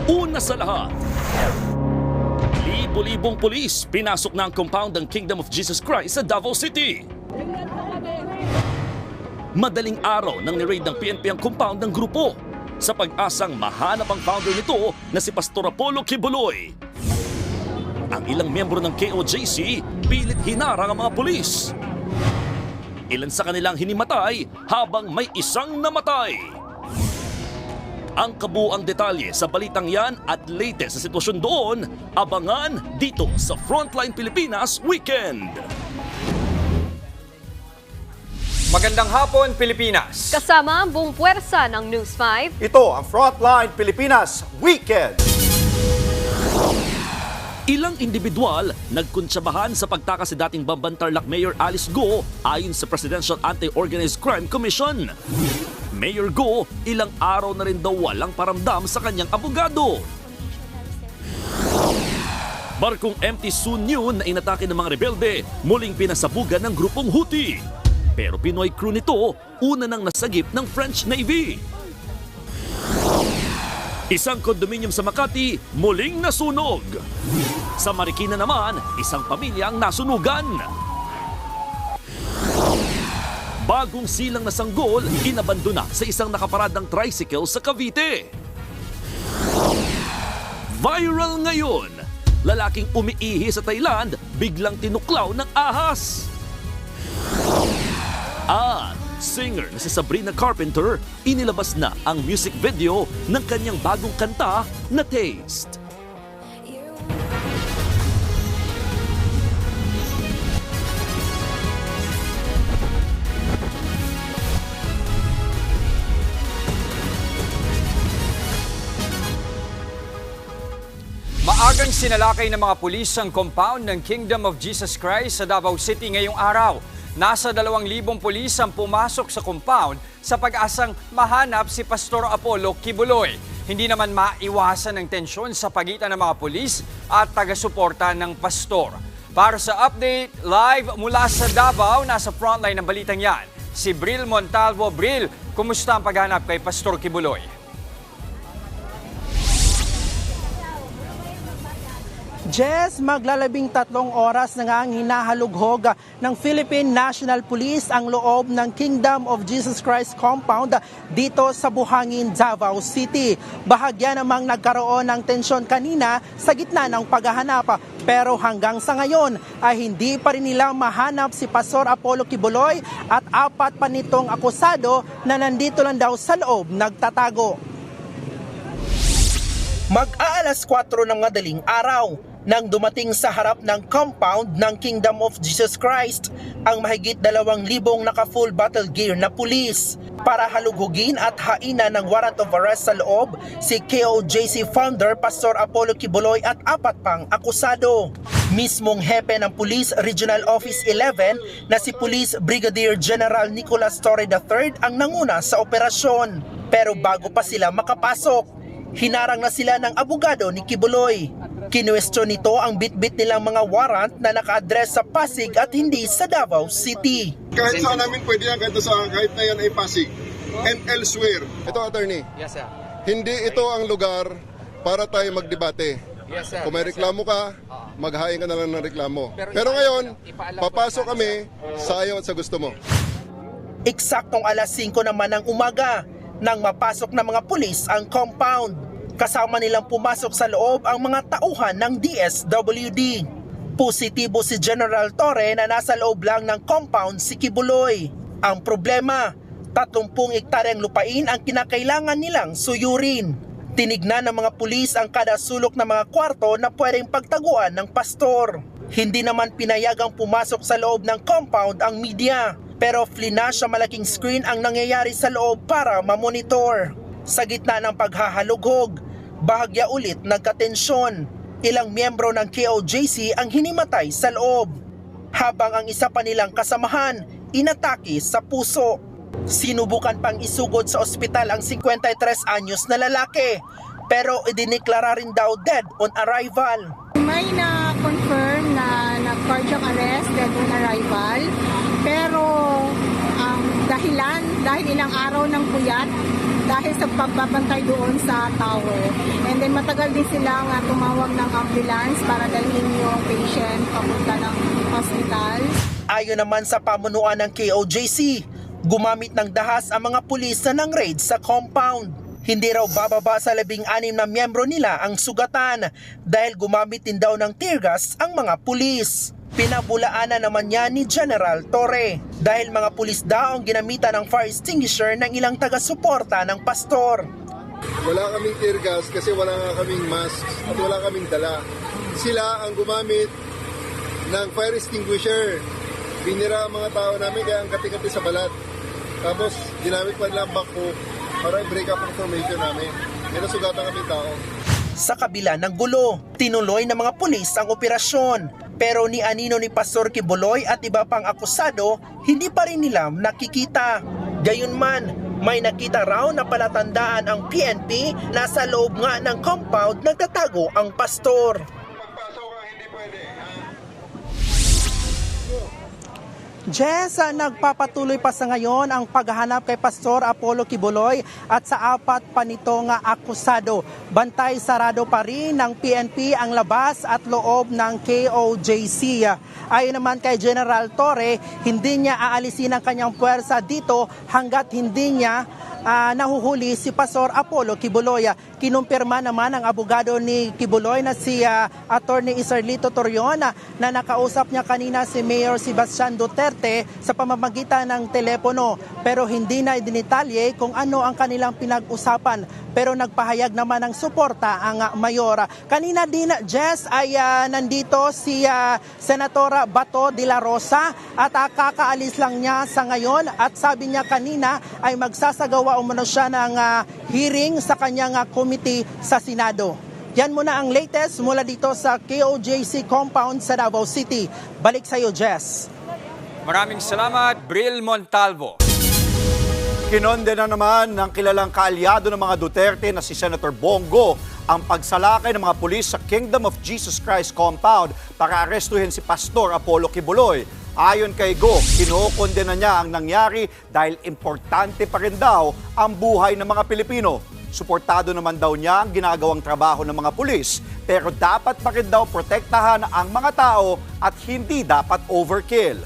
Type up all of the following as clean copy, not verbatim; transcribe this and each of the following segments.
Una sa lahat, libo-libong pulis pinasok na ang compound ng Kingdom of Jesus Christ sa Davao City. Madaling araw nang ni-raid ng PNP ang compound ng grupo sa pag-asang mahanap ang founder nito na si Pastor Apollo Kibuloy. Ang ilang miyembro ng KOJC pilit hinarang ang mga pulis. Ilan sa kanilang hinimatay habang may isang namatay. Ang kabuuang detalye sa balitang yan at latest sa sitwasyon doon, abangan dito sa Frontline Pilipinas Weekend. Magandang hapon, Pilipinas! Kasama ang buong puwersa ng News 5. Ito ang Frontline Pilipinas Weekend. Ilang individual nagkuntsabahan sa pagtakas si dating Bamban Tarlac Mayor Alice Go ayon sa Presidential Anti-Organized Crime Commission. Mayor Go, ilang araw na rin daw walang paramdam sa kanyang abogado. Barkong MT Sunyon na inatake ng mga rebelde, muling pinasabugan ng grupong Houthi. Pero Pinoy crew nito, una nang nasagip ng French Navy. Isang kondominium sa Makati, muling nasunog. Sa Marikina naman, isang pamilya ang nasunugan. Bagong silang na sanggol, inabandona sa isang nakaparadang tricycle sa Cavite. Viral ngayon, lalaking umiihi sa Thailand, biglang tinuklaw ng ahas. At singer na si Sabrina Carpenter, inilabas na ang music video ng kanyang bagong kanta na Taste. Maagang sinalakay ng mga pulis ang compound ng Kingdom of Jesus Christ sa Davao City ngayong araw. Nasa 2,000 pulis ang pumasok sa compound sa pag-asang mahanap si Pastor Apollo Kibuloy. Hindi naman maiwasan ang tensyon sa pagitan ng mga pulis at taga-suporta ng pastor. Para sa update, live mula sa Davao, nasa frontline ng balitang yan, si Bril Montalvo. Bril, kumusta ang paghanap kay Pastor Kibuloy? Jess, maglalabing 3 oras na nga ang hinahalughog ng Philippine National Police ang loob ng Kingdom of Jesus Christ compound dito sa Buhangin, Davao City. Bahagya namang nagkaroon ng tensyon kanina sa gitna ng paghahanap. Pero hanggang sa ngayon ay hindi pa rin nila mahanap si Pastor Apollo Kibuloy at 4 pa nitong akusado na nandito lang daw sa loob nagtatago. Mag-aalas 4 ng madaling araw nang dumating sa harap ng compound ng Kingdom of Jesus Christ ang mahigit 2,000 naka-full battle gear na pulis para halughugin at hainan ng warrant of arrest sa loob si KOJC founder Pastor Apollo Kibuloy at 4 pang akusado. Mismong hepe ng Police Regional Office 11 na si Police Brigadier General Nicolas Torre III ang nanguna sa operasyon. Pero bago pa sila makapasok, hinarang na sila ng abogado ni Kibuloy. Kinwestiyon nito ang bitbit nilang mga warrant na naka-address sa Pasig at hindi sa Davao City. Kahit saan namin pwede yan, kahit na yan ay Pasig and elsewhere. Ito, attorney. Yes, sir. Hindi ito ang lugar para tayo magdebate. Yes, sir. Kung may Yes, reklamo ka, maghain ka na lang ng reklamo. Pero Pero ngayon, ipaalam papasok po sana, kami sa ayaw at sa gusto mo. Eksaktong alas 5 naman ng umaga nang mapasok ng mga pulis ang compound. Kasama nilang pumasok sa loob ang mga tauhan ng DSWD. Positibo si General Torre na nasa loob lang ng compound si Kibuloy. Ang problema, 30 hektaryang lupain ang kinakailangan nilang suyurin. Tinignan ng mga pulis ang kada sulok ng mga kwarto na pwedeng pagtaguan ng pastor. Hindi naman pinayagang pumasok sa loob ng compound ang media, pero flinash sa malaking screen ang nangyayari sa loob para mamonitor. Sa gitna ng paghahalughog, bahagya ulit nagkatensyon. Ilang miyembro ng KOJC ang hinimatay sa loob, habang ang isa pa nilang kasamahan inatake sa puso. Sinubukan pang isugod sa ospital ang 53 anyos na lalaki, pero idiniklara rin daw dead on arrival. May na-confirm na cardiac arrest, dead on arrival, pero ang dahilan dahil ilang araw ng puyat dahil sa pagbabantay doon sa tower. And then matagal din silang tumawag ng ambulance para dalhin yung patient papunta ng hospital. Ayon naman sa pamunuan ng KOJC, gumamit ng dahas ang mga pulis na nang raid sa compound. Hindi raw bababa sa 16 na miyembro nila ang sugatan dahil gumamit din daw ng tear gas ang mga pulis. Pinabulaanan naman niya ni General Torre dahil mga pulis daw ang ginamitan ng fire extinguisher ng ilang taga-suporta ng pastor. Wala kaming tear gas kasi wala nga kaming mask at wala kaming dala. Sila ang gumamit ng fire extinguisher. Binira ang mga tao namin kaya ang kati-kati sa balat. Tapos ginamit pa nila ang bako para i-break up ang formation namin. May nasugatan kaming tao. Sa kabila ng gulo, tinuloy ng mga pulis ang operasyon. Pero ni anino ni Pastor Kibuloy at iba pang akusado, hindi pa rin nila nakikita. Gayunman, may nakita raw na palatandaan ang PNP na sa loob nga ng compound nagtatago ang pastor. Jess, nagpapatuloy pa sa ngayon ang paghahanap kay Pastor Apollo Kibuloy at sa 4 pa nitong akusado. Bantay sarado pa rin ng PNP ang labas at loob ng KOJC. Ayon naman kay General Torre, hindi niya aalisin ang kanyang puwersa dito hanggat hindi niya nahuhuli si Pastor Apollo Kibuloy. Kinumpirma naman ang abogado ni Kibuloy na si Attorney Isarlito Torion na nakausap niya kanina si Mayor Sebastian Duterte sa pamamagitan ng telepono. Pero hindi na idinitalye kung ano ang kanilang pinag-usapan. Pero nagpahayag naman ng suporta ang mayor. Kanina din, Jess, ay nandito si Senatora Bato de la Rosa at kakaalis lang niya sa ngayon at sabi niya kanina ay magsasagawa umano siya ng hearing sa kanyang committee sa Senado. Yan muna ang latest mula dito sa KOJC compound sa Davao City. Balik sa iyo, Jess. Maraming salamat, Bril Montalvo. Kinonde na naman ng kilalang kaalyado ng mga Duterte na si Senator Bongo ang pagsalakay ng mga pulis sa Kingdom of Jesus Christ compound para arestuhin si Pastor Apollo Kibuloy. Ayon kay Go, kinokondena niya ang nangyari dahil importante pa rin daw ang buhay ng mga Pilipino. Suportado naman daw niya ang ginagawang trabaho ng mga pulis, pero dapat pa rin daw protektahan ang mga tao at hindi dapat overkill.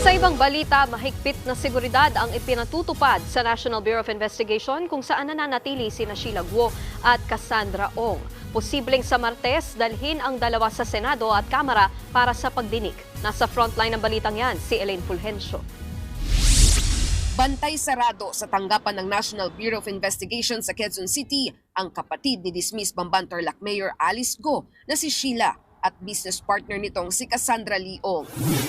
Sa ibang balita, mahigpit na seguridad ang ipinatutupad sa National Bureau of Investigation kung saan nananatili sina Sheila Guo at Cassandra Ong. Posibleng sa Martes, dalhin ang dalawa sa Senado at Kamara para sa pagdinig. Nasa frontline ng balitang yan, si Elaine Fulgencio. Bantay sarado sa tanggapan ng National Bureau of Investigation sa Quezon City ang kapatid ni dismissed Bamban-Tarlac Mayor Alice Go na si Sheila at business partner nitong si Cassandra Leong.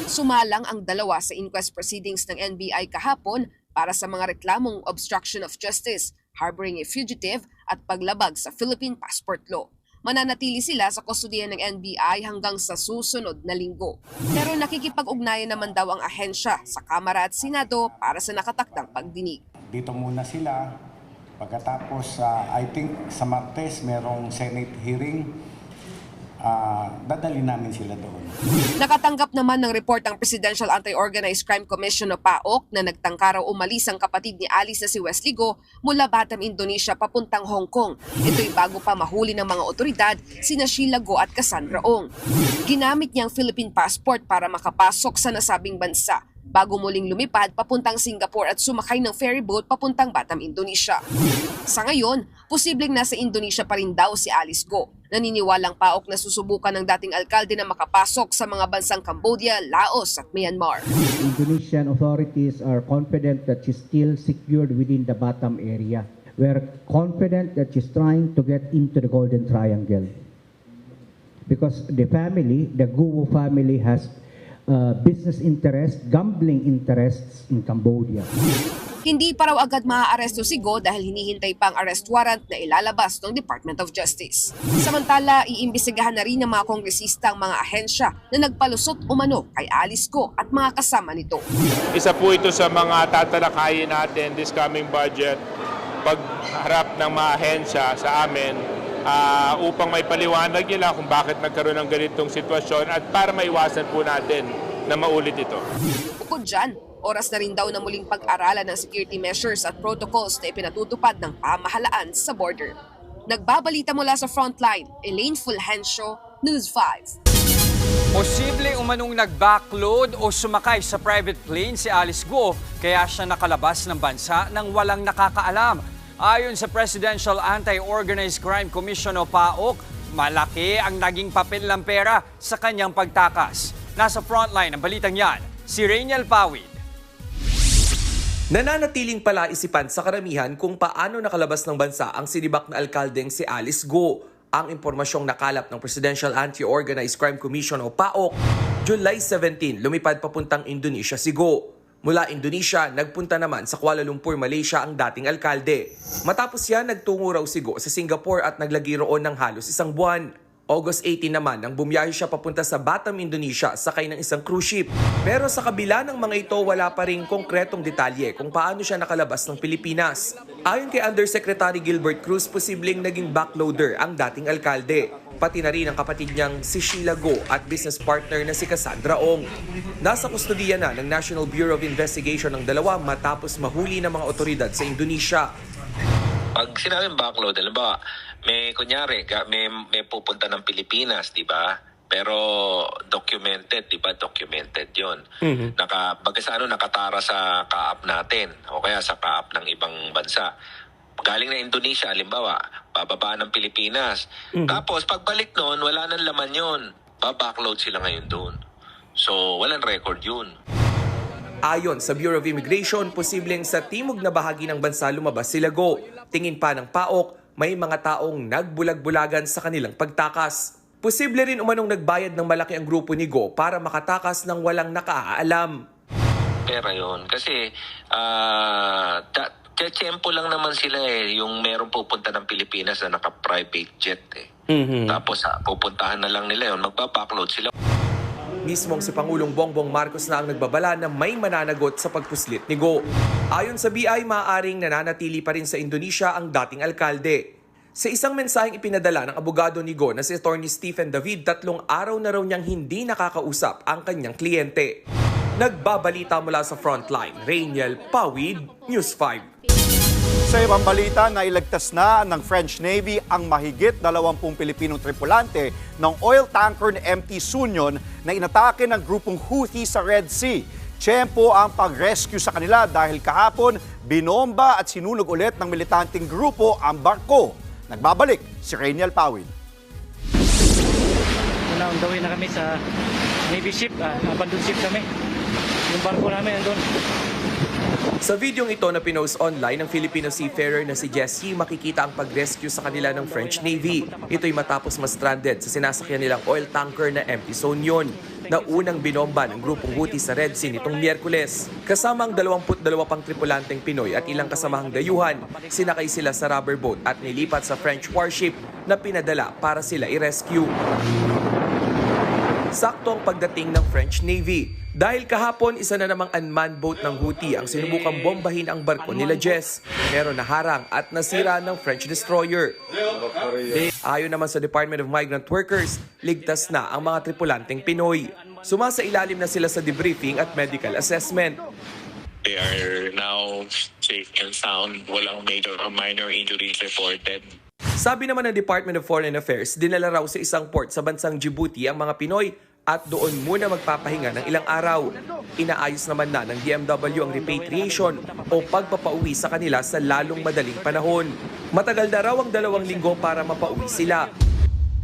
Sumalang ang dalawa sa inquest proceedings ng NBI kahapon para sa mga reklamong obstruction of justice, harboring a fugitive at paglabag sa Philippine passport law. Mananatili sila sa kustudiyan ng NBI hanggang sa susunod na linggo. Pero nakikipag-ugnayan naman daw ang ahensya sa Kamara at Senado para sa nakatakdang pagdinig. Dito muna sila. Pagkatapos, I think sa Martes merong Senate hearing. Dadali namin sila doon. Nakatanggap naman ng report ang Presidential Anti-Organized Crime Commission o PAOK na nagtangka raw umalis ang kapatid ni Alice na si Wesley Go mula Batam, Indonesia papuntang Hong Kong. Ito'y bago pa mahuli ng mga otoridad sina Sheila Go at Cassandra Ong. Ginamit niya ang Philippine passport para makapasok sa nasabing bansa bago muling lumipad papuntang Singapore at sumakay ng ferry boat papuntang Batam, Indonesia. Sa ngayon, posibleng nasa Indonesia pa rin daw si Alice Go. Naniniwalang PAOK na susubukan ng dating alkalde na makapasok sa mga bansang Cambodia, Laos at Myanmar. Indonesian authorities are confident that she's still secured within the Batam area. We're confident that she's trying to get into the Golden Triangle. Because the family, the Guo family has business interests, gambling interests in Cambodia. Hindi pa raw agad maaaresto si Go dahil hinihintay pa ang arrest warrant na ilalabas ng Department of Justice. Samantala, iimbestigahan na rin ng mga kongresista ang mga ahensya na nagpalusot umano kay Alice Go at mga kasama nito. Isa po ito sa mga tatalakayin natin this coming budget pagharap ng mga ahensya sa amin upang may paliwanag nila kung bakit nagkaroon ng ganitong sitwasyon at para maiwasan po natin na maulit ito. Bukod dyan, Oras na rin daw na muling pag-aralan ng security measures at protocols na ipinatutupad ng pamahalaan sa border. Nagbabalita mula sa Frontline, Elaine Fulgencio, News 5. Posible umanong nag-backload o sumakay sa private plane si Alice Guo kaya siya nakalabas ng bansa nang walang nakakaalam. Ayon sa Presidential Anti-Organized Crime Commission o PAOK, malaki ang naging papel ng pera sa kanyang pagtakas. Nasa frontline ng balitang yan, si Rainiel Pawid. Nananatiling palaisipan sa karamihan kung paano nakalabas ng bansa ang sinibak na alkaldeng si Alice Guo. Ang impormasyong nakalap ng Presidential Anti-Organized Crime Commission o PAOK, July 17, lumipad papuntang Indonesia si Guo. Mula Indonesia, nagpunta naman sa Kuala Lumpur, Malaysia ang dating alkalde. Matapos yan, nagtungo raw si Guo sa Singapore at naglagi roon ng halos isang buwan. August 18 naman nang bumiyahe siya papunta sa Batam, Indonesia sakay ng isang cruise ship. Pero sa kabila ng mga ito, wala pa ring konkretong detalye kung paano siya nakalabas ng Pilipinas. Ayon kay Undersecretary Gilbert Cruz, posibleng naging backloader ang dating alkalde. Pati na rin ang kapatid niyang si Sheila Guo at business partner na si Cassandra Ong. Nasa kustodiya na ng National Bureau of Investigation ng dalawa matapos mahuli ng mga otoridad sa Indonesia. Pag sinabing backload, halimbawa, may pupunta ng Pilipinas, di ba? Pero documented, di ba? Documented yun. Nakatara sa kaap natin o kaya sa kaap ng ibang bansa. Galing na Indonesia, halimbawa, bababa ng Pilipinas. Tapos, pagbalik noon, wala nang laman yun. Backload sila ngayon doon. So, walang record yun. Ayon sa Bureau of Immigration, posibleng sa timog na bahagi ng bansa lumabas sila Guo. Tingin pa ng PAOK, may mga taong nagbulag-bulagan sa kanilang pagtakas. Posible rin umanong nagbayad ng malaki ang grupo ni Guo para makatakas ng walang nakaalam. Pera yun. Kasi, tiyempo lang naman sila yung merong pupunta ng Pilipinas na naka-private jet Tapos pupuntahan na lang nila yun, magpa-backload sila. Mismong si Pangulong Bongbong Marcos na ang nagbabala na may mananagot sa pagpuslit ni Guo. Ayon sa BI, maaaring nananatili pa rin sa Indonesia ang dating alkalde. Sa isang mensaheng ipinadala ng abogado ni Guo na si Attorney Stephen David, 3 araw na raw niyang hindi nakakausap ang kanyang kliyente. Nagbabalita mula sa Frontline, Rainiel Pawid, News 5. Sa ibang balita, nailagtas na ng French Navy ang mahigit 20 Pilipinong tripulante ng oil tanker na MT Sunion na inatake ng grupong Houthi sa Red Sea. Tiyempo ang pag-rescue sa kanila dahil kahapon binomba at sinunog ulit ng militanteng grupo ang barko. Nagbabalik si Rainiel Pawid. On the way na kami sa Navy ship, abandoned ship kami. Yung barko namin nandun. Sa videong ito na pinost online ng Filipino seafarer na si Jessie, makikita ang pag-rescue sa kanila ng French Navy. Ito'y matapos ma-stranded sa sinasakyan nilang oil tanker na MT Sunion na unang binomba ng grupong Houthi sa Red Sea nitong Miyerkules. Kasama ang 22 pang tripulanteng Pinoy at ilang kasamahang dayuhan, sinakay sila sa rubber boat at nilipat sa French warship na pinadala para sila i-rescue. Sakto ang pagdating ng French Navy. Dahil kahapon, isa na namang unmanned boat ng Houthi ang sinubukang bombahin ang barko nila Jess. Pero naharang at nasira ng French destroyer. Ayon naman sa Department of Migrant Workers, ligtas na ang mga tripulanteng Pinoy. Sumasailalim na sila sa debriefing at medical assessment. They are now safe and sound. Walang major or minor injuries reported. Sabi naman ng Department of Foreign Affairs, dinala raw sa isang port sa bansang Djibouti ang mga Pinoy at doon muna magpapahinga ng ilang araw. Inaayos naman na ng DMW ang repatriation o pagpapauwi sa kanila sa lalong madaling panahon. Matagal na raw ang 2 linggo para mapauwi sila.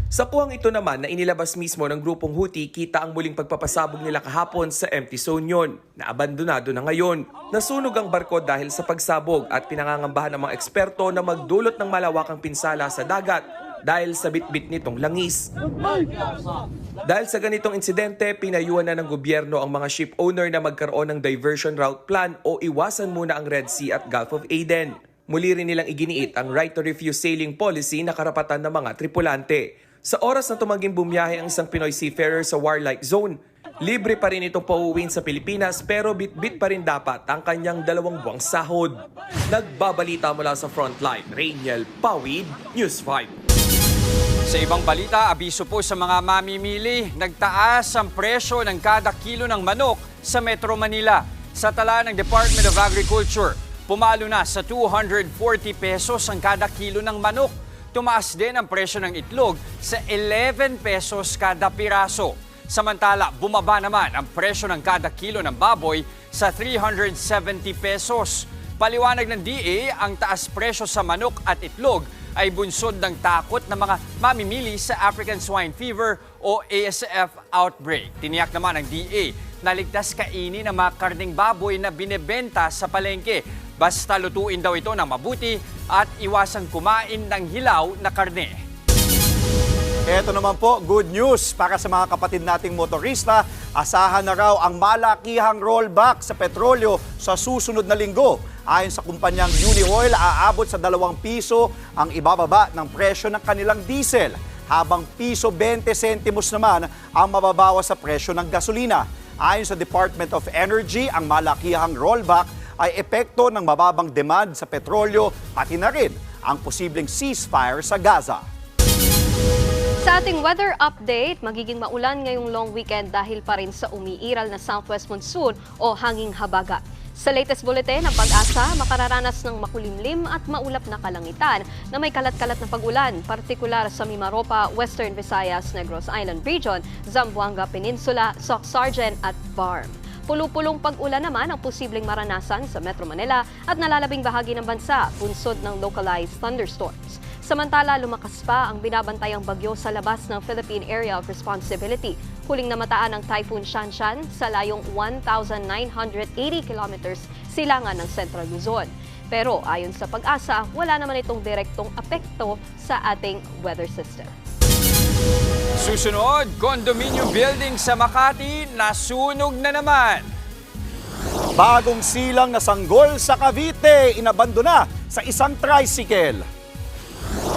Sa kuwang ito naman na inilabas mismo ng grupong Houthi, kita ang muling pagpapasabog nila kahapon sa MT Sunion na abandonado na ngayon. Nasunog ang barko dahil sa pagsabog at pinangangambahan ng mga eksperto na magdulot ng malawakang pinsala sa dagat dahil sa bitbit nitong langis. Dahil sa ganitong insidente, pinayuhan na ng gobyerno ang mga ship owner na magkaroon ng diversion route plan o iwasan muna ang Red Sea at Gulf of Aden. Muli rin nilang iginiit ang right to refuse sailing policy na karapatan ng mga tripulante. Sa oras na tumangging bumiyahe ang isang Pinoy seafarer sa warlike zone, libre pa rin itong pauuwin sa Pilipinas pero bitbit pa rin dapat ang kanyang 2 buwang sahod. Nagbabalita mula sa Frontline, Rainiel Pawid, News 5. Sa ibang balita, abiso po sa mga mamimili, nagtaas ang presyo ng kada kilo ng manok sa Metro Manila. Sa tala ng Department of Agriculture, pumalo na sa 240 pesos ang kada kilo ng manok. Tumaas din ang presyo ng itlog sa 11 pesos kada piraso. Samantala, bumaba naman ang presyo ng kada kilo ng baboy sa 370 pesos. Paliwanag ng DA, ang taas presyo sa manok at itlog ay bunsod ng takot ng mga mamimili sa African Swine Fever o ASF outbreak. Tiniyak naman ng DA na ligtas kainin ang mga karning baboy na binebenta sa palengke. Basta lutuin daw ito ng mabuti at iwasang kumain ng hilaw na karne. Ito naman po, good news para sa mga kapatid nating motorista. Asahan na raw ang malakihang rollback sa petrolyo sa susunod na linggo. Ayon sa kumpanyang Unioil, aabot sa 2 piso ang ibababa ng presyo ng kanilang diesel, habang piso 20 sentimos naman ang mababawas sa presyo ng gasolina. Ayon sa Department of Energy, ang malakihang rollback ay epekto ng mababang demand sa petrolyo, pati na rin ang posibleng ceasefire sa Gaza. Sa ating weather update, magiging maulan ngayong long weekend dahil pa rin sa umiiral na southwest monsoon o hanging habagat. Sa latest bulletin ng Pag-asa, makararanas ng makulimlim at maulap na kalangitan na may kalat-kalat na pag-ulan, partikular sa Mimaropa, Western Visayas, Negros Island Region, Zamboanga Peninsula, Soc-Sargent at Barm. Pulupulong pag-ulan naman ang posibleng maranasan sa Metro Manila at nalalabing bahagi ng bansa, bunsod ng localized thunderstorms. Samantala, lumakas pa ang binabantayang bagyo sa labas ng Philippine Area of Responsibility. Huling namataan ang Typhoon Shanshan sa layong 1,980 kilometers silangan ng Central Luzon. Pero ayon sa Pag-asa, wala naman itong direktong apekto sa ating weather system. Susunod, condominium building sa Makati, nasunog na naman. Bagong silang na sanggol sa Cavite, inabandona sa isang tricycle.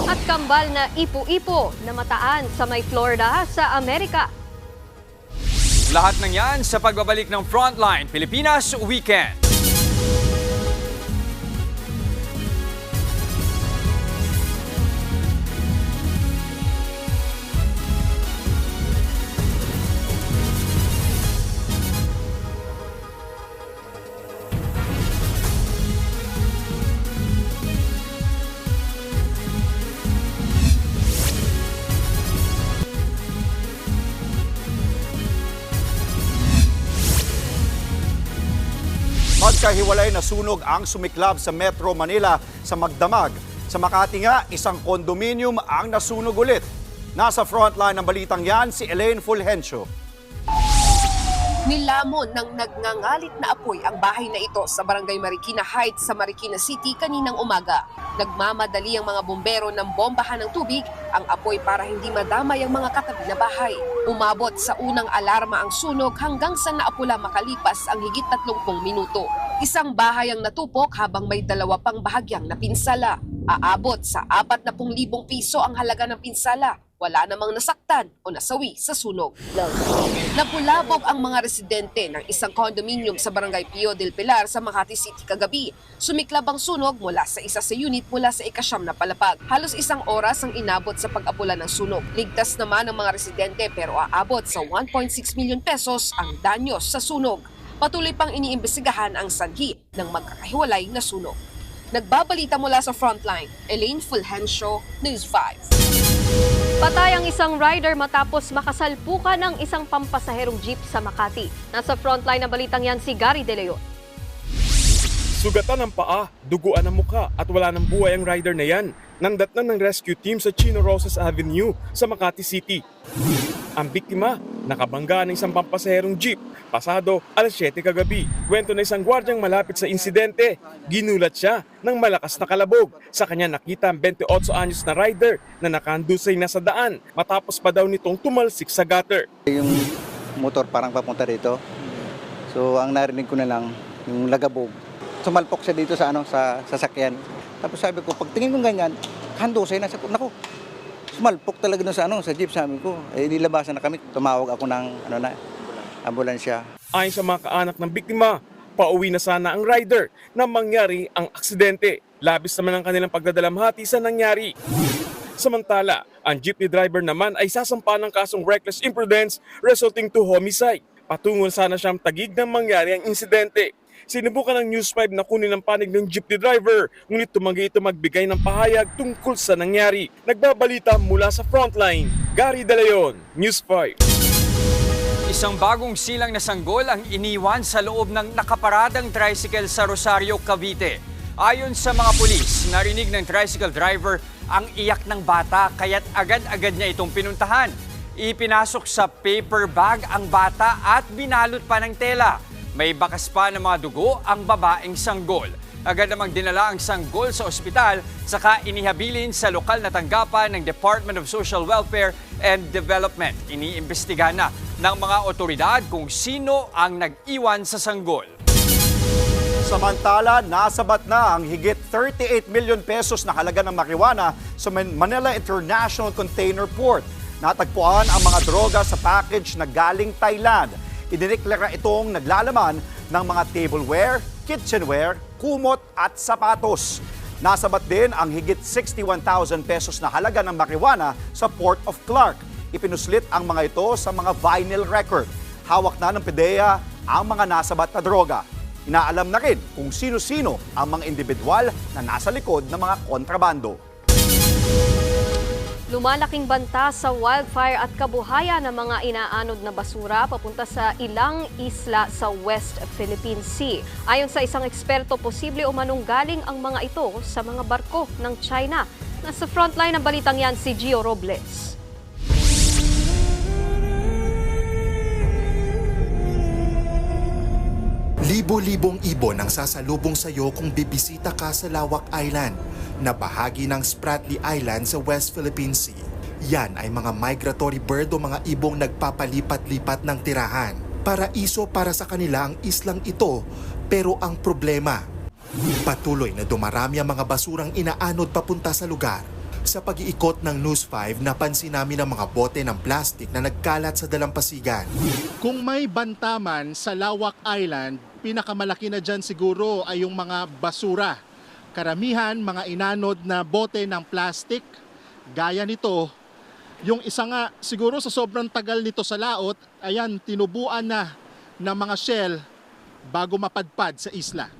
At kambal na ipo-ipo na mataan sa may Florida sa Amerika. Lahat ng yan sa pagbabalik ng Frontline Pilipinas Weekend. Magkahiwalay na sunog ang sumiklab sa Metro Manila sa Magdamag. Sa Makati nga, isang kondominium ang nasunog ulit. Nasa frontline ng balitang yan si Elaine Fulgencio. Nilamon ng nagngangalit na apoy ang bahay na ito sa Barangay Marikina Heights sa Marikina City kaninang umaga. Nagmamadali ang mga bombero ng bombahan ng tubig ang apoy para hindi madamay ang mga katabi na bahay. Umabot sa unang alarma ang sunog hanggang sa naapula makalipas ang higit 30 minuto. Isang bahay ang natupok habang may 2 pang bahagyang napinsala. Aabot sa 40,000 piso ang halaga ng pinsala. Wala namang nasaktan o nasawi sa sunog. Napulabog ang mga residente ng isang condominium sa Barangay Pio del Pilar sa Makati City kagabi. Sumiklab ang sunog mula sa isa sa unit mula sa ika-9 na palapag. Halos 1 oras ang inabot sa pag-apula ng sunog. Ligtas naman ang mga residente pero aabot sa 1.6 million pesos ang danyos sa sunog. Patuloy pang iniimbestigahan ang sanhi ng magkakahiwalay na sunog. Nagbabalita mula sa Frontline, Elaine Fulgencio, News 5. Patay ang isang rider matapos makasalpukan ng isang pampasaherong jeep sa Makati. Nasa frontline ng balitang yan si Gary De Leon. Sugatan ng paa, duguan ng mukha at wala ng buhay ang rider na yan. Nandatnan ng rescue team sa Chino Rosas Avenue sa Makati City. Ang biktima, nakabangga ng isang pampasaherong jeep, pasado alas 7 kagabi. Kwento na isang gwardyang malapit sa insidente. Ginulat siya ng malakas na kalabog. Sa kanya nakita ang 28 anyos na rider na nakandusay na sa daan matapos pa daw nitong tumalsik sa gutter. Yung motor parang papunta dito. So ang narinig ko na lang, yung lagabog. Sumalpok siya dito sa sasakyan. Tapos sabi ko, pagtingin ko ganyan, handusay na. Naku, sumalpok talaga sa sa jeep, sabi ko. Nilabasan na kami. Tumawag ako ng ambulansya. Ayon sa mga kaanak ng biktima, pauwi na sana ang rider na mangyari ang aksidente. Labis naman ang kanilang pagdadalamhati sa nangyari. Samantala, ang jeepney driver naman ay sasampa ng kasong reckless imprudence resulting to homicide. Patungo sana siyang tagig ng mangyari ang insidente. Sinubukan ng News 5 na kunin ang panig ng jeepney driver, ngunit tumanggi ito magbigay ng pahayag tungkol sa nangyari. Nagbabalita mula sa frontline, Gary De Leon, News 5. Isang bagong silang na sanggol ang iniwan sa loob ng nakaparadang tricycle sa Rosario, Cavite. Ayon sa mga pulis, narinig ng tricycle driver ang iyak ng bata kaya't agad-agad niya itong pinuntahan. Ipinasok sa paper bag ang bata at binalot pa ng tela. May bakas pa ng mga dugo ang babaeng sanggol. Agad namang dinala ang sanggol sa ospital, saka inihabilin sa lokal na tanggapan ng Department of Social Welfare and Development. Iniimbestigahan na ng mga otoridad kung sino ang nag-iwan sa sanggol. Samantala, nasabat na ang higit 38 million pesos na halaga ng marijuana sa Manila International Container Port. Natagpuan ang mga droga sa package na galing Thailand. Idineklara itong naglalaman ng mga tableware, kitchenware, kumot at sapatos. Nasabat din ang higit 61,000 pesos na halaga ng marijuana sa Port of Clark. Ipinuslit ang mga ito sa mga vinyl record. Hawak na ng PDEA ang mga nasabat na droga. Inaalam na rin kung sino-sino ang mga individual na nasa likod ng mga kontrabando. Lumalaking banta sa wildfire at kabuhayan ng mga inaanod na basura papunta sa ilang isla sa West Philippine Sea. Ayon sa isang eksperto, posible umanong galing ang mga ito sa mga barko ng China. Nasa frontline ng balitang yan si Gio Robles. Libo-libong ibon ang sasalubong sa iyo kung bibisita ka sa Lawak Island, na bahagi ng Spratly Island sa West Philippine Sea. Yan ay mga migratory bird o mga ibong nagpapalipat-lipat ng tirahan. Paraiso para sa kanila ang islang ito, pero ang problema, patuloy na dumarami ang mga basurang inaanod papunta sa lugar. Sa pag-iikot ng News 5, napansin namin ang mga bote ng plastic na nagkalat sa dalampasigan. Kung may bantaman sa Lawak Island, pinakamalaki na dyan siguro ay yung mga basura. Karamihan, mga inanod na bote ng plastic. Gaya nito, yung isa nga siguro sa sobrang tagal nito sa laot, ayan, tinubuan na ng mga shell bago mapadpad sa isla.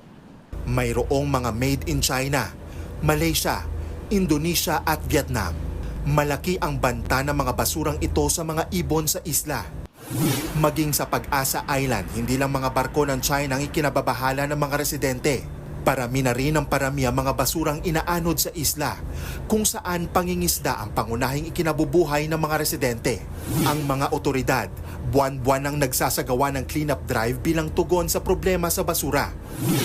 Mayroong mga made in China, Malaysia, Indonesia at Vietnam. Malaki ang banta ng mga basurang ito sa mga ibon sa isla. Maging sa Pag-asa Island, hindi lang mga barko ng China ang ikinababahala ng mga residente. Parami na rin ang parami ang mga basurang inaanod sa isla, kung saan pangingisda ang pangunahing ikinabubuhay ng mga residente. Ang mga otoridad, buwan-buwan ang nagsasagawa ng cleanup drive bilang tugon sa problema sa basura.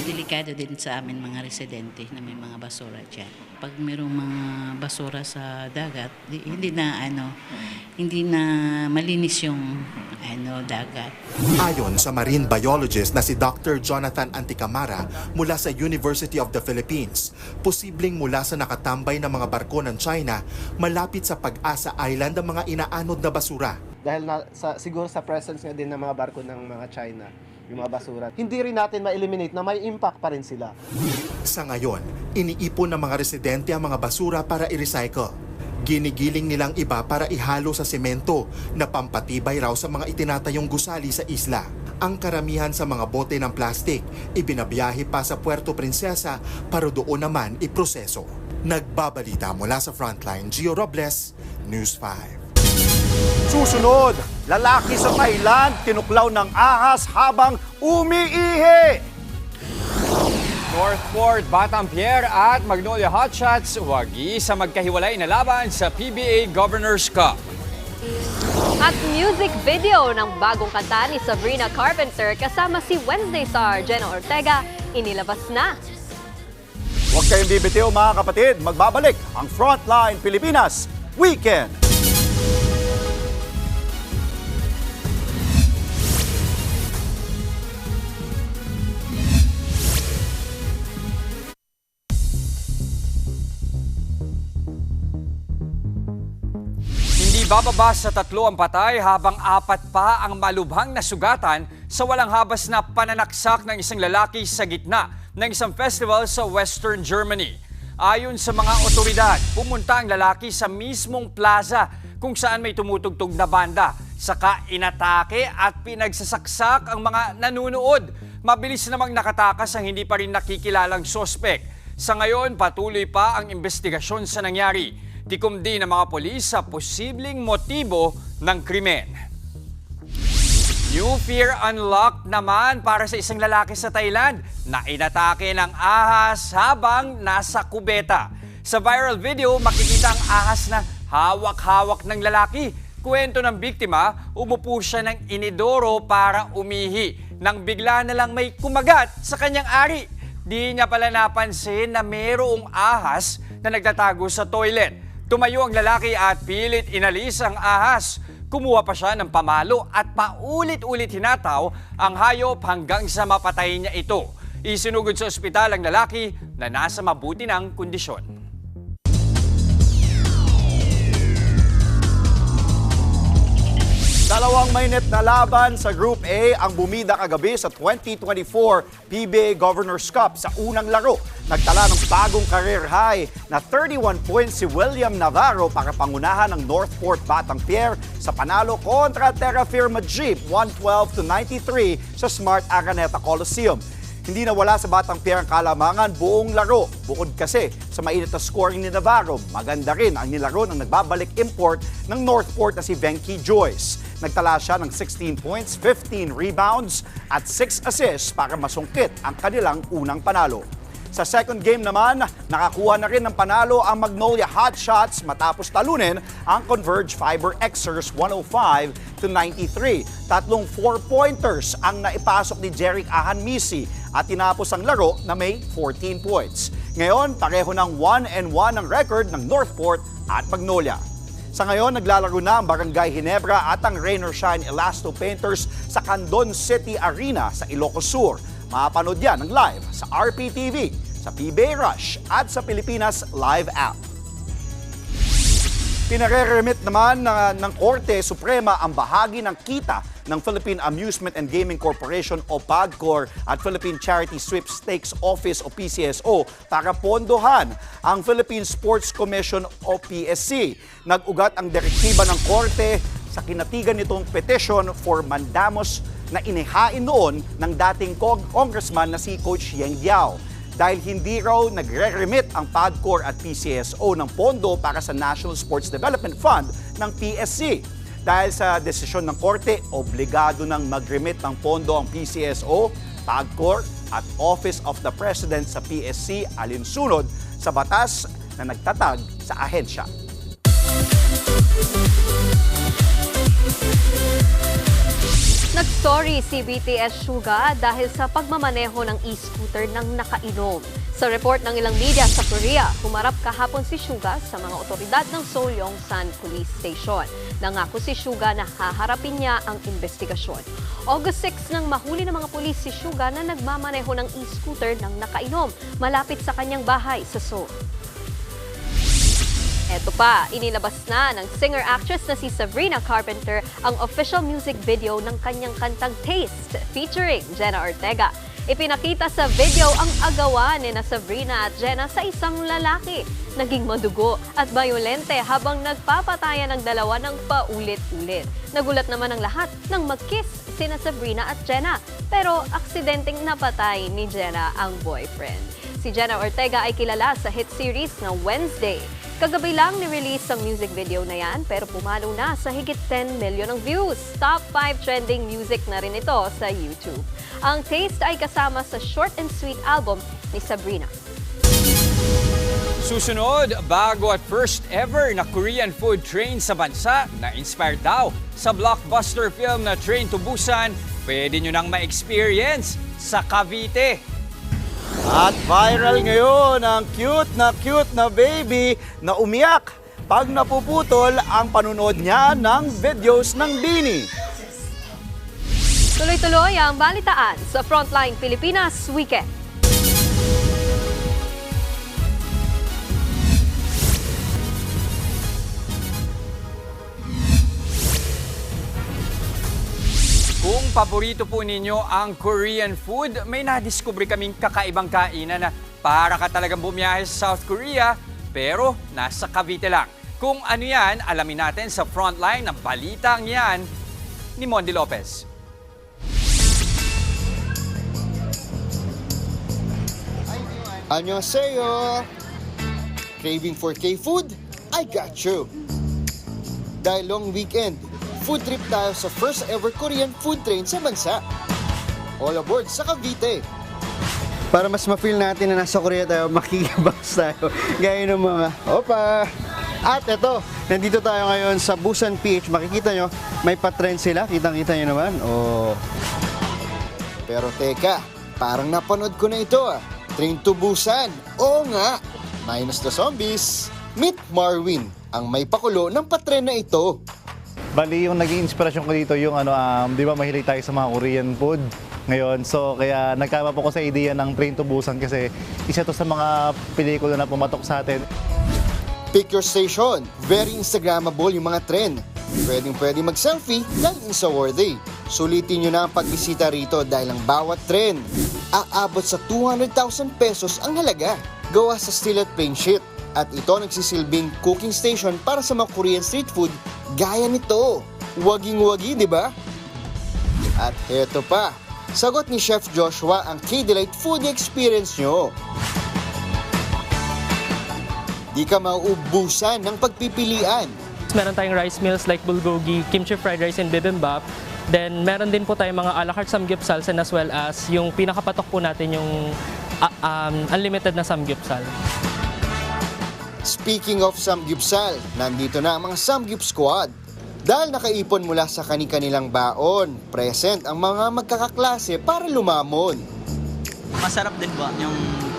Delikado din sa amin mga residente na may mga basura dyan. Pag mayroong mga basura sa dagat, hindi na malinis yung dagat. Ayon sa marine biologist na si Dr. Jonathan Anticamara mula sa University of the Philippines, posibleng mula sa nakatambay na mga barko ng China malapit sa Pag-asa Island ang mga inaanod na basura. Dahil siguro sa presence nga din ng mga barko ng mga China, yung mga basura, hindi rin natin ma-eliminate na may impact pa rin sila. Sa ngayon, iniipon ng mga residente ang mga basura para i-recycle. Ginigiling nilang iba para ihalo sa semento na pampatibay raw sa mga itinatayong gusali sa isla. Ang karamihan sa mga bote ng plastic, ibinabiyahe pa sa Puerto Princesa para doon naman iproseso. Nagbabalita mula sa Frontline, Gio Robles, News 5. Susunod, lalaki sa Thailand tinuklaw ng ahas habang umiihi. North Port, Batampier at Magnolia Hotshots, wagi sa magkahiwalay na laban sa PBA Governors Cup. At music video ng bagong kanta ni Sabrina Carpenter kasama si Wednesday star Jenna Ortega, inilabas na. Huwag kayong bibitiw mga kapatid, magbabalik ang Frontline Pilipinas Weekend. Bababa sa 3 ang patay habang 4 pa ang malubhang nasugatan sa walang habas na pananaksak ng isang lalaki sa gitna ng isang festival sa Western Germany. Ayon sa mga otoridad, pumunta ang lalaki sa mismong plaza kung saan may tumutugtog na banda. Saka inatake at pinagsasaksak ang mga nanunood. mabilis namang nakatakas ang hindi pa rin nakikilalang sospek. Sa ngayon, patuloy pa ang investigasyon sa nangyari. Tikom din ng mga polis sa posibleng motibo ng krimen. New fear unlocked naman para sa isang lalaki sa Thailand na inatake ng ahas habang nasa kubeta. Sa viral video, makikita ang ahas na hawak-hawak ng lalaki. Kwento ng biktima, umupo siya ng inidoro para umihi nang bigla na lang may kumagat sa kanyang ari. Di niya pala napansin na mayroong ahas na nagtatago sa toilet. Tumayo ang lalaki at pilit inalis ang ahas. Kumuha pa siya ng pamalo at paulit-ulit hinataw ang hayop hanggang sa mapatay niya ito. Isinugod sa ospital ang lalaki na nasa mabuti ng kondisyon. Dalawang mainit na laban sa Group A ang bumida kagabi sa 2024 PBA Governors Cup sa unang laro. Nagtala ng bagong career high na 31 points si William Navarro para pangunahan ng Northport Batangpier sa panalo kontra Terra Firma Jeep 112-93 sa Smart Araneta Coliseum. Hindi nawala sa Batangpier ang kalamangan buong laro. Bukod kasi sa mainit na scoring ni Navarro, maganda rin ang nilaro ng nagbabalik import ng Northport na si Venky Joyce. Nagtala siya ng 16 points, 15 rebounds at 6 assists para masungkit ang kanilang unang panalo. Sa second game naman, nakakuha na rin ng panalo ang Magnolia Hotshots matapos talunin ang Converge Fiber Xers 105-93. Tatlong 4-pointers ang naipasok ni Jeric Ahanmisi at tinapos ang laro na may 14 points. Ngayon, pareho ng 1-1 ang record ng Northport at Magnolia. Sa ngayon, naglalaro na ang Barangay Ginebra at ang Rain or Shine Elasto Painters sa Candon City Arena sa Ilocos Sur. Mapanood yan ng live sa RPTV, sa PBA Rush at sa Pilipinas Live App. Pinare-remit naman ng Korte Suprema ang bahagi ng kita ng Philippine Amusement and Gaming Corporation o PAGCOR at Philippine Charity Sweepstakes Office o PCSO para pondohan ang Philippine Sports Commission o PSC. Nag-ugat ang direktiba ng Korte sa kinatigan nitong petition for mandamus na inihain noon ng dating congressman na si Coach Yeng Diao. Dahil hindi raw nagre-remit ang PAGCOR at PCSO ng pondo para sa National Sports Development Fund ng PSC. Dahil sa desisyon ng Korte, obligado nang mag-remit ng pondo ang PCSO, PAGCOR at Office of the President sa PSC alinsunod sa batas na nagtatag sa ahensya. Nag-story si BTS Suga dahil sa pagmamaneho ng e-scooter ng nakainom. Sa report ng ilang media sa Korea, humarap kahapon si Suga sa mga otoridad ng Seoul Yongsan Police Station. Nangako si Suga na haharapin niya ang investigasyon. August 6 nang mahuli ng mga pulis si Suga na nagmamaneho ng e-scooter ng nakainom malapit sa kanyang bahay sa Seoul. Eto pa, inilabas na ng singer-actress na si Sabrina Carpenter ang official music video ng kanyang kantang Taste featuring Jenna Ortega. Ipinakita sa video ang agawan ni Sabrina at Jenna sa isang lalaki. Naging madugo at bayolente habang nagpapatayan ng dalawa ng paulit-ulit. Nagulat naman ang lahat nang mag-kiss sina Sabrina at Jenna. Pero aksidenteng napatay ni Jenna ang boyfriend. Si Jenna Ortega ay kilala sa hit series na Wednesday. Kagabi lang ni-release ang music video na yan pero pumalo na sa higit 10 million ng views. Top 5 trending music na rin ito sa YouTube. Ang Taste ay kasama sa short and sweet album ni Sabrina. Susunod, bago at first ever na Korean food train sa bansa na inspired daw sa blockbuster film na Train to Busan, pwede nyo nang ma-experience sa Cavite. At viral ngayon ang cute na baby na umiyak pag napuputol ang panunod niya ng videos ng Bini. Tuloy-tuloy ang balitaan sa Frontline Pilipinas Weekend. Kung paborito po ninyo ang Korean food, may nadiskubre kaming kakaibang kainan na para ka talagang bumiyahe sa South Korea, pero nasa Cavite lang. Kung ano yan, alamin natin sa Frontline ng balitang yan ni Mondi Lopez. Annyeonghaseyo! Craving for K-food? I got you! Dahil long weekend, food trip tayo sa first ever Korean food train sa bansa. All aboard sa Cavite. Para mas ma-feel natin na nasa Korea tayo, makikibox tayo. Gaya ng mga, opa! At eto, nandito tayo ngayon sa Busan PH. Makikita nyo, may pa-trend sila. Kitang-kita nyo naman. Oh. Pero teka, parang napanood ko na ito ah. Train to Busan. Oo nga. Minus the zombies. Meet Marwin, ang may pakulo ng pa-trend na ito. Bali, yung naging inspirasyon ko dito yung di ba mahilig tayo sa mga Korean food ngayon. So kaya nagkama po ko sa ideya ng Train to Busan kasi isa to sa mga pelikula na pumatok sa atin. Pick your station. Very Instagrammable yung mga trend. Pwedeng mag-selfie dahil Insta-worthy. Sulitin nyo na ang pagbisita rito dahil ang bawat trend aabot sa 200,000 pesos ang halaga. Gawa sa steel at plain sheet. At ito nagsisilbing cooking station para sa mga Korean street food gaya nito. Waging-wagi, di ba? At heto pa, sagot ni Chef Joshua ang K-Delight food experience nyo. Di ka mauubusan ng pagpipilian. Meron tayong rice meals like bulgogi, kimchi fried rice, and bibimbap. Then meron din po tayong mga a la carte samgyeopsal and as well as yung pinakapatok po natin yung unlimited na samgyeopsal. Speaking of samgyupsal, nandito na ang mga Samgyup Squad. Dahil nakaipon mula sa kani-kanilang baon, present ang mga magkakaklase para lumamon. Masarap din po yung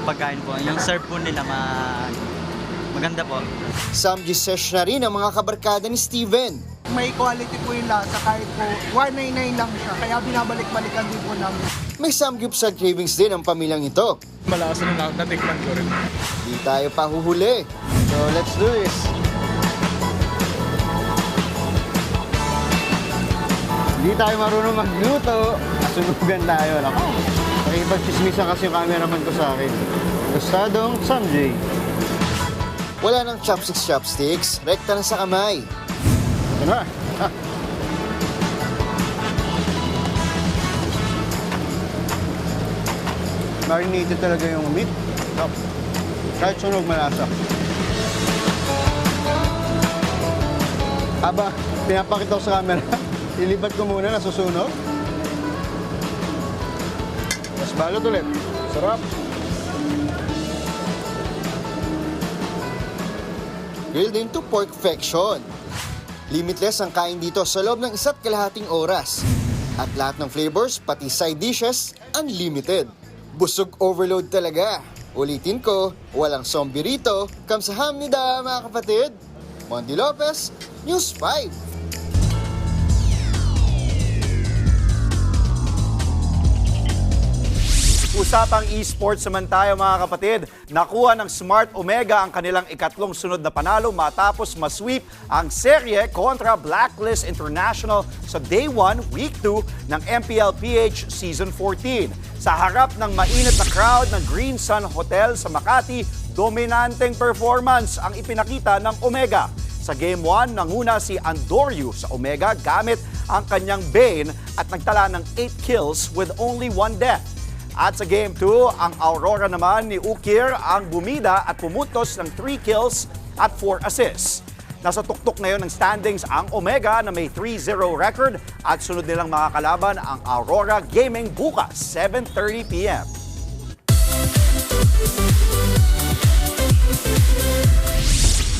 pagkain po. Yung serve po nila maganda po. Samgy-sesh na rin ang mga kabarkada ni Steven. May quality po yung lasa kahit po 199 lang siya. Kaya binabalik-balikan din po namin. May samgyupsal cravings din ang pamilyang ito. Malasa na natikman ko rin. Di tayo pahuhuli. So let's do this. Hindi tayo marunong magluto. Sunugan tayo. Nakipag-chismisan kasi yung cameraman ko sa akin. Gustadong Samjay. Wala nang chopsticks. Rekta na sa kamay. Ano na? Marinated talaga yung meat. Kahit sunog malasa. Aba, pinapakita ko sa camera. Ilibat ko muna, nasusunog. Mas balot ulit. Sarap. Grilled into perfection. Limitless ang kain dito sa loob ng 1.5 oras. At lahat ng flavors, pati side dishes, unlimited. Busog overload talaga. Ulitin ko, walang zombie rito. Kamsahamnida mga kapatid. Monty Lopez, News 5. Usapang esports naman tayo mga kapatid. Nakuha ng Smart Omega ang kanilang ikatlong sunod na panalo matapos masweep ang serye kontra Blacklist International sa Day 1, Week 2 ng MPLPH Season 14. Sa harap ng mainit na crowd ng Green Sun Hotel sa Makati, dominanteng performance ang ipinakita ng Omega. Sa Game 1, nanguna si Andoryu sa Omega gamit ang kanyang Bane at nagtala ng 8 kills with only 1 death. At sa Game 2, ang Aurora naman ni Ukir ang bumida at pumutos ng 3 kills at 4 assists. Nasa tuktok ngayon ng standings ang Omega na may 3-0 record at sunod nilang mga kalaban ang Aurora Gaming bukas, 7:30 p.m.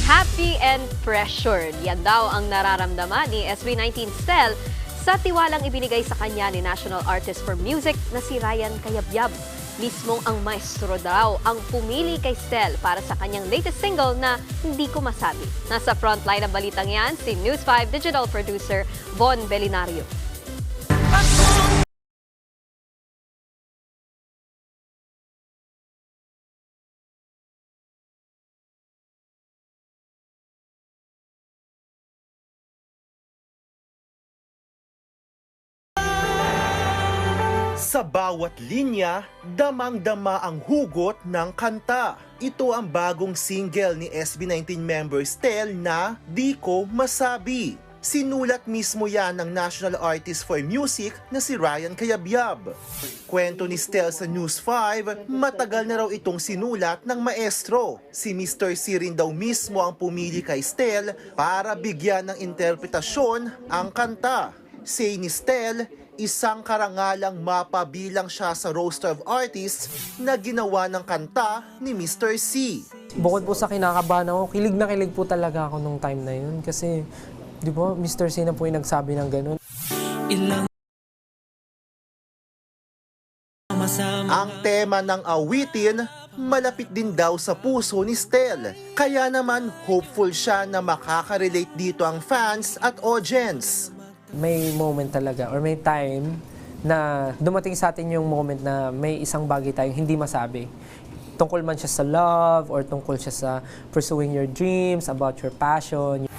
Happy and pressured. Yan daw ang nararamdaman ni SB19 Stel sa tiwalang ibinigay sa kanya ni National Artist for Music na si Ryan Cayabyab. Mismong ang maestro daw ang pumili kay Stel para sa kanyang latest single na Hindi Ko Masabi. Nasa frontline ng balitang yan si News 5 digital producer Von Belinario. Sa bawat linya, damang-dama ang hugot ng kanta. Ito ang bagong single ni SB19 member Stel na Di Ko Masabi. Sinulat mismo yan ng National Artist for Music na si Ryan Cayabyab. Kwento ni Stel sa News 5, matagal na raw itong sinulat ng maestro. Si Mr. C rin daw mismo ang pumili kay Stel para bigyan ng interpretasyon ang kanta. Say ni Stel, isang karangalang mapabilang siya sa roster of artists na ginawa ng kanta ni Mr. C. Bukod po sa kinakabahan ako, kilig na kilig po talaga ako nung time na yun kasi di ba, Mr. C na po yung nagsabi ng ganun. Ang tema ng awitin, malapit din daw sa puso ni Stel. Kaya naman, hopeful siya na makaka-relate dito ang fans at audience. May moment talaga or may time na dumating sa atin yung moment na may isang bagay tayong hindi masabi. Tungkol man siya sa love or tungkol siya sa pursuing your dreams, about your passion.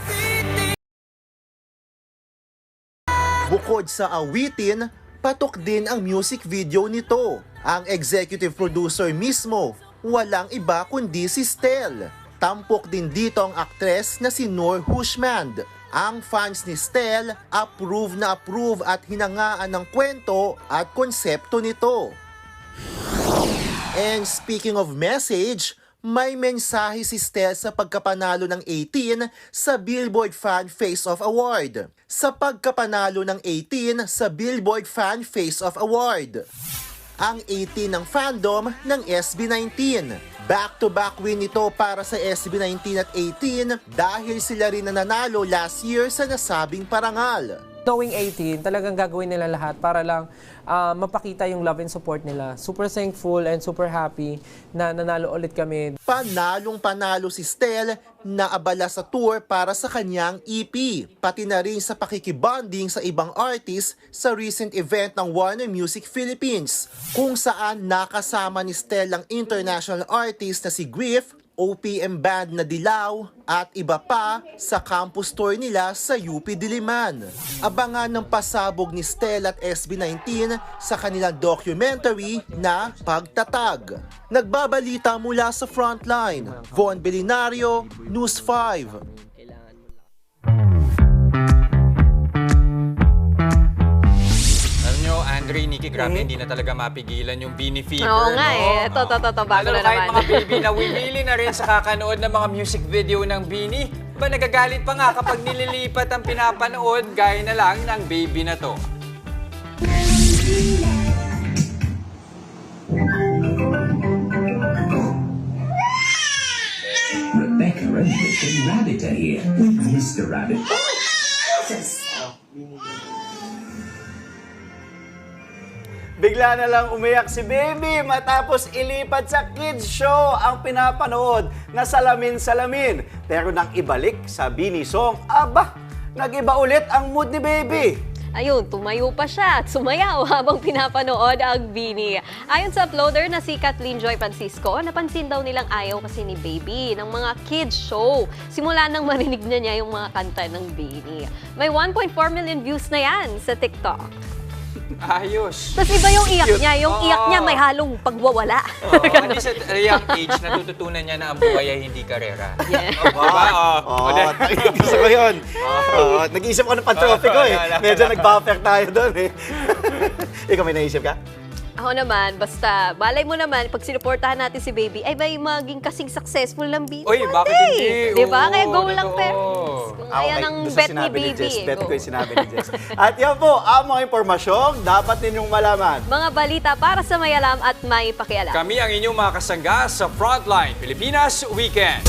Bukod sa awitin, patok din ang music video nito. Ang executive producer mismo, walang iba kundi si Stel. Tampok din dito ang aktres na si Noor Hushmand. Ang fans ni Stel, approve na approve at hinangaan ng kwento at konsepto nito. And speaking of message, may mensahe si Stel sa pagkapanalo ng 18 sa Billboard Fan Face-Off Award. Sa pagkapanalo ng 18 sa Billboard Fan Face-Off Award. Ang 18 ng fandom ng SB19. Back-to-back win ito para sa SB19 at 18 dahil sila rin na nanalo last year sa nasabing parangal. Knowing 18, talagang gagawin nila lahat para lang mapakita yung love and support nila. Super thankful and super happy na nanalo ulit kami. Panalong-panalo si Stel na abala sa tour para sa kanyang EP. Pati na rin sa pakikibonding sa ibang artist sa recent event ng Warner Music Philippines, kung saan nakasama ni Stel ang international artist na si Griff, OPM band na Dilaw at iba pa sa campus tour nila sa UP Diliman. Abangan ng pasabog ni Stel at SB19 sa kanilang documentary na Pagtatag. Nagbabalita mula sa Frontline, Von Belinario, News 5. Andre, Nikki, grabe, hindi na talaga mapigilan yung Beanie Fever. Oo nga no? eh. Ito, bago na kahit naman. mga baby na wimili na rin sa kakanood ng mga music video ng Beanie, ba nagagalit pa nga kapag nililipat ang pinapanood gaya na lang ng baby na to. Rebecca and Richard Rabbit are here with Mr. Rabbit. Bigla na lang umiyak si Baby matapos ilipat sa kids show ang pinapanood na Salamin-Salamin. Pero nang ibalik sa Beanie Song, aba, nag-iba ulit ang mood ni Baby. Ayun, tumayo pa siya at sumayaw habang pinapanood ang Beanie. Ayon sa uploader na si Kathleen Joy Francisco, napansin daw nilang ayaw kasi ni Baby ng mga kids show. Simula nang marinig na niya yung mga kanta ng Beanie. May 1.4 million views na yan sa TikTok. Ayos. Tapos iba yung iyak niya. Yung iyak niya may halong pagwawala. At least at a young age, natututunan niya na ang buhay ay hindi karera. Yeah. Gusto ko yun. Nag-iisip ko ng pan-trophy ko eh. Medyo nag-buffer tayo doon eh. Ikaw may naisip ka? Ako naman, basta balay mo naman, pag sinuportahan natin si Baby, ay may maging kasing successful ng Beanie. Oy, bakit hindi? Diba? Kaya go Oo, lang, totoo. parents. Kung ayan ang bet ni Baby. Bet ko yung sinabi ni Jess. At yan po, ang mga impormasyong dapat ninyong malaman. Mga balita para sa may alam at may pakialam. Kami ang inyong mga kasangga sa Frontline Pilipinas Weekend.